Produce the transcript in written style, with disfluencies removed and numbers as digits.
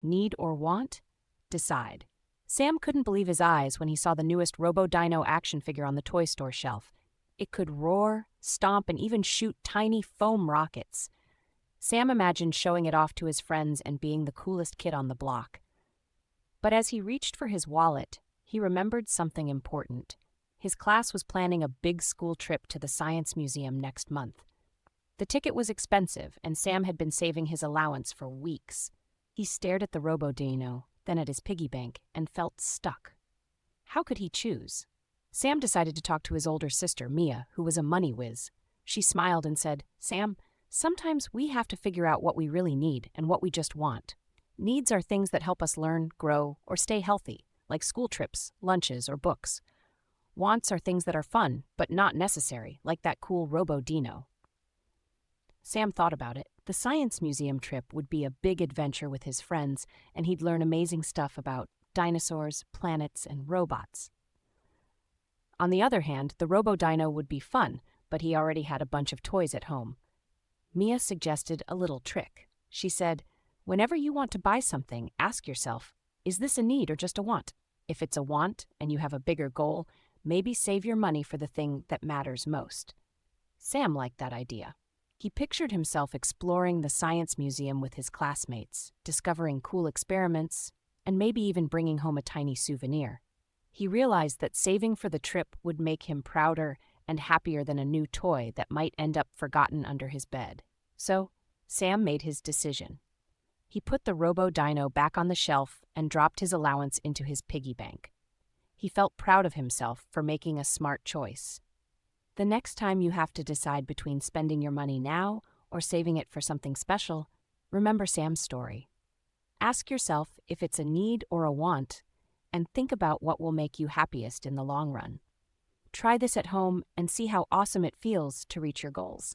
Need or want? Decide. Sam couldn't believe his eyes when he saw the newest Robo-Dino action figure on the toy store shelf. It could roar, stomp, and even shoot tiny foam rockets. Sam imagined showing it off to his friends and being the coolest kid on the block. But as he reached for his wallet, he remembered something important. His class was planning a big school trip to the Science Museum next month. The ticket was expensive, and Sam had been saving his allowance for weeks. He stared at the Robo-Dino, then at his piggy bank, and felt stuck. How could he choose? Sam decided to talk to his older sister, Mia, who was a money whiz. She smiled and said, "Sam, sometimes we have to figure out what we really need and what we just want. Needs are things that help us learn, grow, or stay healthy, like school trips, lunches, or books. Wants are things that are fun, but not necessary, like that cool Robo-Dino." Sam thought about it. The Science Museum trip would be a big adventure with his friends, and he'd learn amazing stuff about dinosaurs, planets, and robots. On the other hand, the Robo-Dino would be fun, but he already had a bunch of toys at home. Mia suggested a little trick. She said, "Whenever you want to buy something, ask yourself, is this a need or just a want? If it's a want and you have a bigger goal, maybe save your money for the thing that matters most." Sam liked that idea. He pictured himself exploring the Science Museum with his classmates, discovering cool experiments, and maybe even bringing home a tiny souvenir. He realized that saving for the trip would make him prouder and happier than a new toy that might end up forgotten under his bed. So, Sam made his decision. He put the Robo-Dino back on the shelf and dropped his allowance into his piggy bank. He felt proud of himself for making a smart choice. The next time you have to decide between spending your money now or saving it for something special, remember Sam's story. Ask yourself if it's a need or a want, and think about what will make you happiest in the long run. Try this at home and see how awesome it feels to reach your goals.